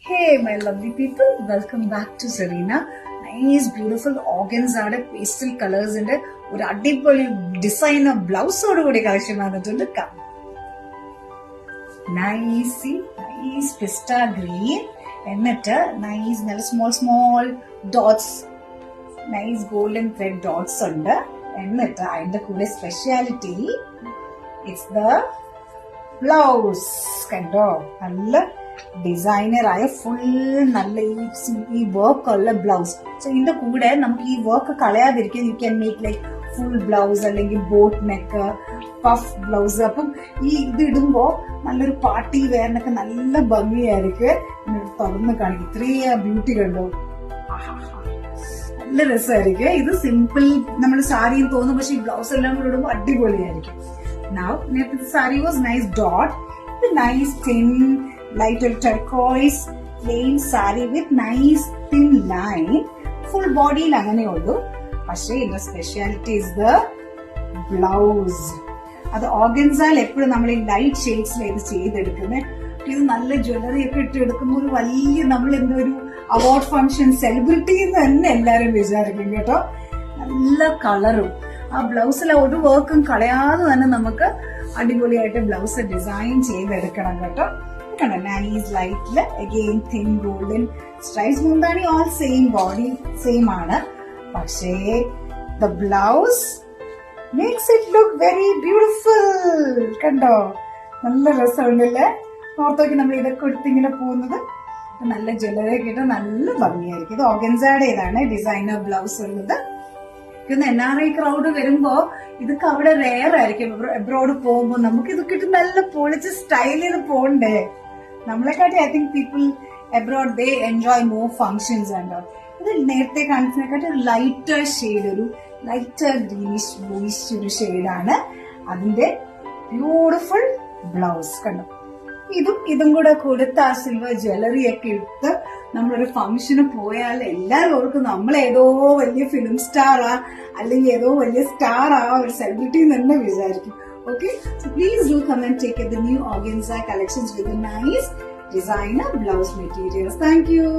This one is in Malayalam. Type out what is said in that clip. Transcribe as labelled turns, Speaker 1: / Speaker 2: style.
Speaker 1: Hey my lovely people, welcome back to Serena. Nice beautiful organza pastel colors in ഒരു അടിപൊളി ഡിസൈനർ ബ്ലൗസോട് കൂടി കളക്ഷൻ വന്നിട്ടുണ്ട്. നൈസ് പിസ്റ്റ ഗ്രീൻ എന്നിട്ട് നൈസ് നല്ല small dots, nice golden thread dots ഉണ്ട്. എന്നിട്ട് അതിന്റെ കൂടെ സ്പെഷ്യാലിറ്റി ഇറ്റ്സ് ദ ബ്ലൗസ്. കണ്ടോ, നല്ല ഡിസൈനർ ആയ ഫുൾ നല്ല ഈ വർക്ക് ഉള്ള ബ്ലൗസ്. സോ ഇതിന്റെ കൂടെ നമുക്ക് ഈ വർക്ക് കളയാതിരിക്കാൻ you can make like full blouse അല്ലെങ്കിൽ ബോട്ട് നെക്ക്, പഫ് ബ്ലൗസ്. അപ്പം ഈ ഇത് ഇടുമ്പോ നല്ലൊരു പാർട്ടി വെയറിനൊക്കെ നല്ല ഭംഗിയായിരിക്കും. തുറന്ന് കാണിക്കും, ഇത്രയും ബ്യൂട്ടി കണ്ടോ, നല്ല രസമായിരിക്കും. ഇത് സിമ്പിൾ നമ്മുടെ സാരിയും തോന്നും, പക്ഷെ ഈ ബ്ലൗസ് എല്ലാം കൂടെ ഇടുമ്പോൾ അടിപൊളിയായിരിക്കും. Now, the saree was nice dot, the nice thin, lighter turquoise plain saree with nice thin line. Full body langane ullu. പക്ഷേ ഇതിന്റെ സ്പെഷ്യാലിറ്റി is the blouse. അത് ഓർഗൻസയിൽ എപ്പോഴും നമ്മൾ ഈ ലൈറ്റ് ഷെയ്ഡ്സിൽ ഇത് ചെയ്തെടുക്കുന്നത്. ഇത് നല്ല ജ്വല്ലറി ഒക്കെ ഇട്ട് എടുക്കുമ്പോൾ ഒരു വലിയ നമ്മൾ എന്തൊരു അവാർഡ് ഫംഗ്ഷൻ സെലിബ്രിറ്റി എന്ന് തന്നെ എല്ലാരും വിചാരിക്കും കേട്ടോ. നല്ല കളറും ആ ബ്ലൗസിലെ ഒരു വർക്കും കളയാതെ തന്നെ നമുക്ക് അടിപൊളിയായിട്ട് ബ്ലൗസ് ഡിസൈൻ ചെയ്തെടുക്കണം കേട്ടോ. നൈസ് ലൈറ്റില് അഗെയിൻ തിൻ ഗോൾഡൻ സ്ട്രൈപ്സ്. മുന്താണി ഓൾ സെയിം, ബോഡി സെയിം ആണ്, പക്ഷേ the blouse makes it look very beautiful. കണ്ടോ, നല്ല രസമുണ്ടല്ലേ. ഓർത്തോക്ക് നമ്മൾ ഇതൊക്കെ എടുത്തിങ്ങനെ പോകുന്നത് നല്ല ജ്വല്ലറി ഒക്കെ ഇട്ട് നല്ല ഭംഗിയായിരിക്കും. ഇത് ഓർഗൻസയുടെ ഇതാണ് ഡിസൈനർ ബ്ലൗസ് ഉള്ളത്. NRI ക്രൗഡ് വരുമ്പോ ഇതൊക്കെ അവിടെ റെയർ ആയിരിക്കും. എബ്രോഡ് പോകുമ്പോ നമുക്ക് ഇതൊക്കെ ഇട്ട് നല്ല പൊളിച്ച് സ്റ്റൈൽ ചെയ്ത് പോകണ്ടേ. നമ്മളെക്കാട്ടി I think people abroad they enjoy more functions and. ഇത് നേരത്തെ കാണിച്ചതിനെക്കാട്ടി ഒരു ലൈറ്റർ ഷെയ്ഡ്, ഒരു ലൈറ്റർ ഗ്രീനിഷ് ബ്ലൂയിഷ് ഒരു ഷെയ്ഡാണ് അതിന്റെ ബ്യൂട്ടിഫുൾ ബ്ലൗസ്. കണ്ടോ, ഇതും കൂടെ കൊടുത്ത് ആ സിൽവർ ജ്വല്ലറി ഒക്കെ ഇട്ട് നമ്മളൊരു ഫംഗ്ഷന് പോയാൽ എല്ലാവരും ഓർക്കും നമ്മൾ ഏതോ വലിയ ഫിലിം സ്റ്റാറാ അല്ലെങ്കിൽ ഏതോ വലിയ സ്റ്റാറാ, ഒരു സെലിബ്രിറ്റി തന്നെ വിചാരിക്കും. Okay, so please do come and take the new organza collections with the nice designer blouse materials. Thank you.